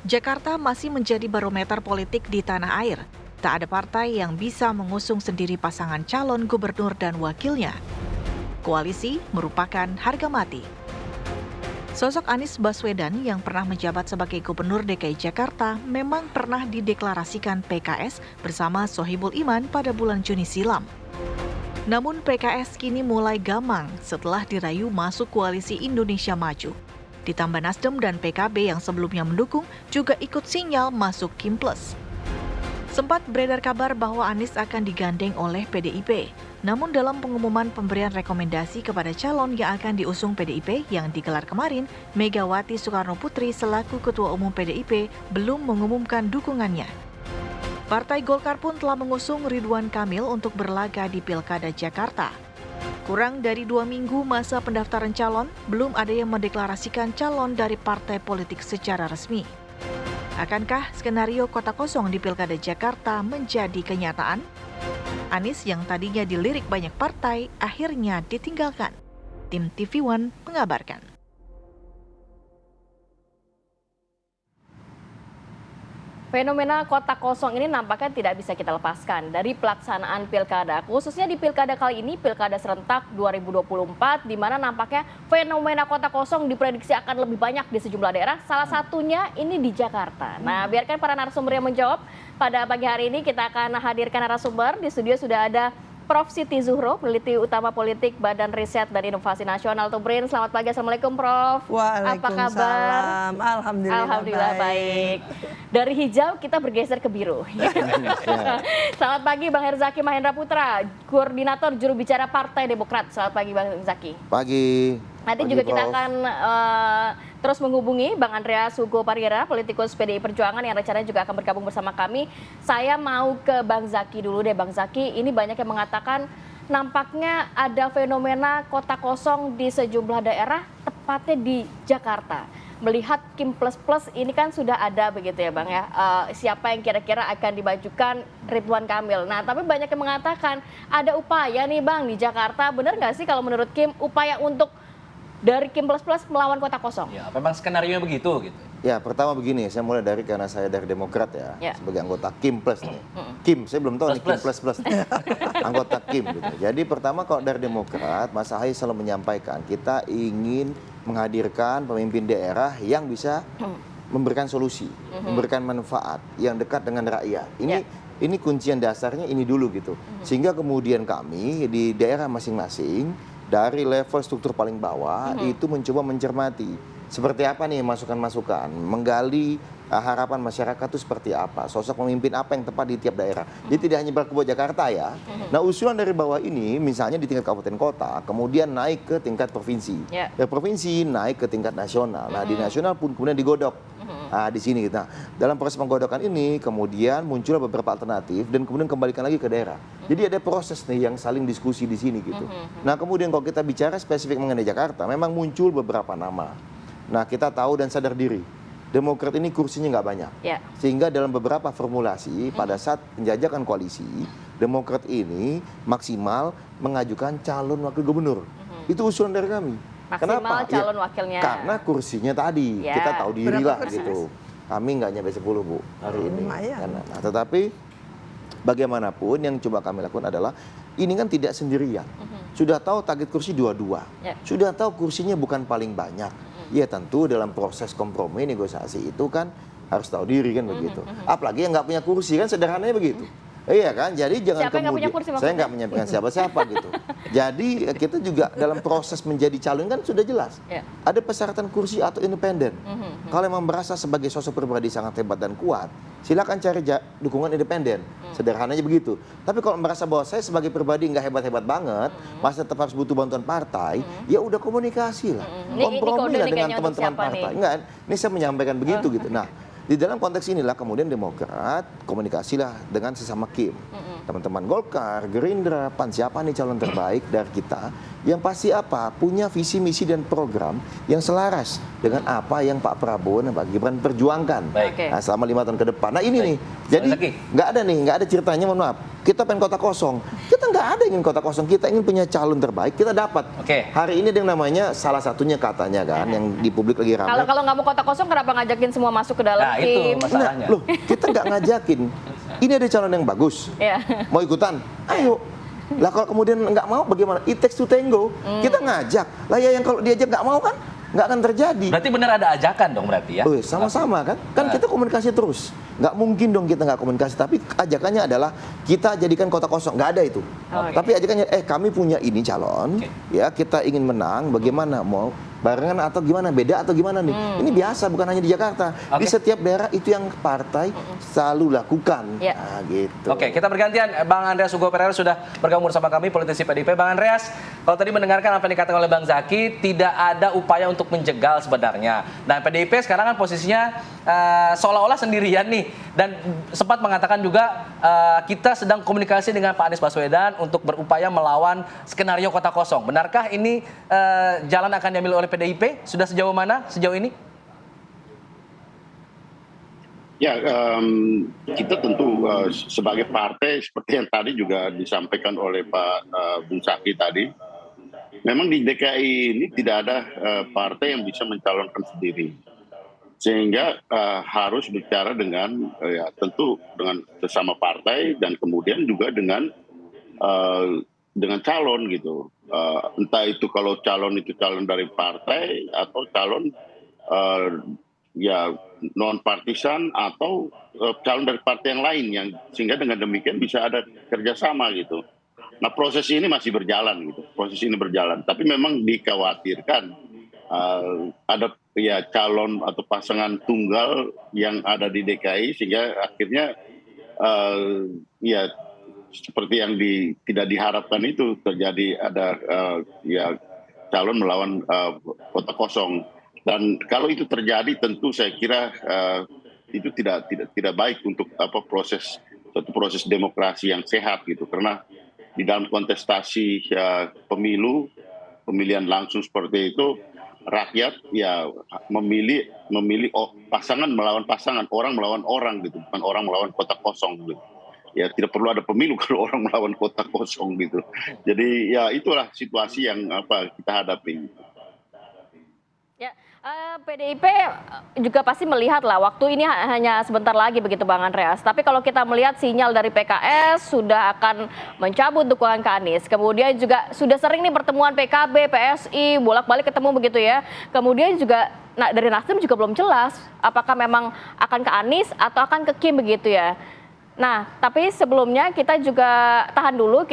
Jakarta masih menjadi barometer politik di tanah air. Tak ada partai yang bisa mengusung sendiri pasangan calon gubernur dan wakilnya. Koalisi merupakan harga mati. Sosok Anies Baswedan yang pernah menjabat sebagai Gubernur DKI Jakarta memang pernah dideklarasikan PKS bersama Sohibul Iman pada bulan Juni silam. Namun PKS kini mulai gamang setelah dirayu masuk koalisi Indonesia Maju. Ditambah Nasdem dan PKB yang sebelumnya mendukung juga ikut sinyal masuk Kim Plus. Sempat beredar kabar bahwa Anies akan digandeng oleh PDIP. Namun dalam pengumuman pemberian rekomendasi kepada calon yang akan diusung PDIP yang digelar kemarin, Megawati Soekarnoputri selaku Ketua Umum PDIP belum mengumumkan dukungannya. Partai Golkar pun telah mengusung Ridwan Kamil untuk berlaga di Pilkada Jakarta. Kurang dari 2 minggu masa pendaftaran calon, belum ada yang mendeklarasikan calon dari partai politik secara resmi. Akankah skenario kota kosong di Pilkada Jakarta menjadi kenyataan? Anies yang tadinya dilirik banyak partai akhirnya ditinggalkan. Tim TV One mengabarkan. Fenomena kota kosong ini nampaknya tidak bisa kita lepaskan dari pelaksanaan pilkada. Khususnya di pilkada kali ini, pilkada serentak 2024, di mana nampaknya fenomena kota kosong diprediksi akan lebih banyak di sejumlah daerah. Salah satunya ini di Jakarta. Nah, biarkan para narasumber yang menjawab. Pada pagi hari ini kita akan hadirkan narasumber. Di studio sudah ada Prof. Siti Zuhro, peneliti utama politik Badan Riset dan Inovasi Nasional atau BRIN. Selamat pagi, Assalamualaikum Prof. Apa kabar? Alhamdulillah baik. Dari hijau kita bergeser ke biru. Selamat pagi Bang Herzaki Mahendra Putra, Koordinator Juru Bicara Partai Demokrat. Selamat pagi Bang Herzaki. Pagi. Nanti pagi, juga Prof. kita akan terus menghubungi Bang Andreas Hugo Parira, politikus PDI Perjuangan yang rencananya juga akan bergabung bersama kami. Saya mau ke Bang Zaki dulu deh Bang Zaki. Ini banyak yang mengatakan nampaknya ada fenomena kota kosong di sejumlah daerah, tepatnya di Jakarta. Melihat Kim Plus Plus ini kan sudah ada begitu ya Bang ya, siapa yang kira-kira akan dimajukan Ridwan Kamil. Nah tapi banyak yang mengatakan ada upaya nih Bang di Jakarta, benar nggak sih kalau menurut Kim upaya untuk dari Kim Plus Plus melawan kota kosong? Ya, memang skenario begitu gitu. Ya, pertama begini, saya mulai dari karena saya dari Demokrat ya. Sebagai anggota Kim Plus nih. Kim, saya belum tahu nih Kim Plus Plus. Anggota Kim gitu. Jadi pertama kalau dari Demokrat, Mas Ahaye selalu menyampaikan kita ingin menghadirkan pemimpin daerah yang bisa memberikan solusi, memberikan manfaat yang dekat dengan rakyat. Ini kuncian dasarnya ini dulu gitu. Sehingga kemudian kami di daerah masing-masing dari level struktur paling bawah itu mencoba mencermati seperti apa nih masukan-masukan, menggali harapan masyarakat itu seperti apa, sosok pemimpin apa yang tepat di tiap daerah. Jadi tidak hanya berlaku buat Jakarta ya. Nah usulan dari bawah ini misalnya di tingkat kabupaten kota, kemudian naik ke tingkat provinsi. Dari provinsi naik ke tingkat nasional. Nah di nasional pun kemudian digodok. Nah di sini kita dalam proses penggodokan ini kemudian muncul beberapa alternatif dan kemudian kembalikan lagi ke daerah. Jadi ada proses nih yang saling diskusi di sini gitu. Nah kemudian kalau kita bicara spesifik mengenai Jakarta, memang muncul beberapa nama. Nah kita tahu dan sadar diri, Demokrat ini kursinya nggak banyak. Sehingga dalam beberapa formulasi pada saat penjajakan koalisi, Demokrat ini maksimal mengajukan calon wakil gubernur. Itu usulan dari kami. Maksimal Kenapa? calon wakilnya. Karena kursinya tadi, kita tahu diri lah gitu. Kami nggak nyampe 10 Bu hari ini. Nah, tetapi bagaimanapun yang coba kami lakukan adalah ini kan tidak sendirian. Sudah tahu target kursi 22. Sudah tahu kursinya bukan paling banyak. Ya tentu dalam proses kompromi negosiasi itu kan harus tahu diri kan begitu. Apalagi yang nggak punya kursi kan sederhananya begitu. Iya kan, jadi jangan kemudian saya nggak menyampaikan siapa-siapa gitu. Jadi kita juga dalam proses menjadi calon kan sudah jelas. Ada persyaratan kursi atau independen. Kalau memang merasa sebagai sosok pribadi sangat hebat dan kuat, silakan cari dukungan independen. Sederhananya begitu. Tapi kalau merasa bahwa saya sebagai pribadi nggak hebat-hebat banget, masih tetap harus butuh bantuan partai, ya udah komunikasi lah. Kompromi lah dengan teman-teman partai. Enggak, ini saya menyampaikan begitu gitu. Nah, di dalam konteks inilah kemudian Demokrat komunikasilah dengan sesama Kim. Teman-teman Golkar, Gerindra, PAN, siapa nih calon terbaik dari kita yang pasti apa? Punya visi, misi, dan program yang selaras dengan apa yang Pak Prabowo dan Pak Gibran perjuangkan Baik. nah, selama 5 tahun ke depan. Nah ini Baik. nih, jadi Zaki. nggak ada ceritanya, mohon maaf. Kita pengen kota kosong. Kita nggak ada ingin kota kosong. Kita ingin punya calon terbaik. Kita dapat. Oke. Hari ini ada yang namanya salah satunya katanya kan, yang di publik lagi ramai. Kalau nggak mau kota kosong, kenapa ngajakin semua masuk ke dalam Nah, itu tim? masalahnya. Loh, kita nggak ngajakin. Ini ada calon yang bagus. Ya. Mau ikutan? Ayo. Lah kalau kemudian nggak mau bagaimana? It takes to tango. Kita ngajak. Lah ya yang kalau diajak nggak mau kan nggak akan terjadi. Berarti benar ada ajakan dong berarti ya? Sama-sama kan? Kan kita komunikasi terus. Nggak mungkin dong kita nggak komunikasi. Tapi ajakannya adalah kita jadikan kota kosong. Nggak ada itu. Oke. Tapi ajakannya, kami punya ini calon. Ya kita ingin menang. Bagaimana? Mau barengan atau gimana? Beda atau gimana nih? Ini biasa bukan hanya di Jakarta. Di setiap daerah itu yang partai selalu lakukan. Ya. Nah, gitu. Oke, kita bergantian. Bang Andreas Hugo Pereira sudah bergabung bersama kami, politisi PDIP. Bang Andreas, kalau tadi mendengarkan apa yang dikatakan oleh Bang Zaki, tidak ada upaya untuk menjegal sebenarnya. Nah, PDIP sekarang kan posisinya seolah-olah sendirian nih. Dan sempat mengatakan juga kita sedang komunikasi dengan Pak Anies Baswedan untuk berupaya melawan skenario kota kosong. Benarkah ini jalan akan diambil oleh PDIP? Sudah sejauh mana sejauh ini? Ya, kita tentu sebagai partai seperti yang tadi juga disampaikan oleh Pak Bung Zaki tadi, memang di DKI ini tidak ada partai yang bisa mencalonkan sendiri, sehingga harus bicara dengan ya tentu dengan sesama partai dan kemudian juga dengan calon gitu, entah itu kalau calon itu calon dari partai atau calon ya non partisan atau calon dari partai yang lain yang sehingga dengan demikian bisa ada kerjasama gitu. Nah proses ini masih berjalan gitu, proses ini berjalan. Tapi memang dikhawatirkan ada ya calon atau pasangan tunggal yang ada di DKI sehingga akhirnya ya seperti yang tidak diharapkan itu terjadi ada ya calon melawan kota kosong. Dan kalau itu terjadi tentu saya kira itu tidak baik untuk suatu proses demokrasi yang sehat gitu, karena di dalam kontestasi pemilihan langsung seperti itu rakyat ya memilih pasangan melawan pasangan, orang melawan orang gitu, bukan orang melawan kota kosong gitu. Ya tidak perlu ada pemilu kalau orang melawan kota kosong gitu. Jadi ya itulah situasi yang kita hadapi. Ya, PDIP juga pasti melihat lah waktu ini hanya sebentar lagi begitu Bang Andreas. Tapi kalau kita melihat sinyal dari PKS sudah akan mencabut dukungan ke Anies. Kemudian juga sudah sering nih pertemuan PKB, PSI, bolak-balik ketemu begitu ya. Kemudian juga dari Nasdem juga belum jelas apakah memang akan ke Anies atau akan ke Kim begitu ya. Nah, tapi sebelumnya kita juga tahan dulu.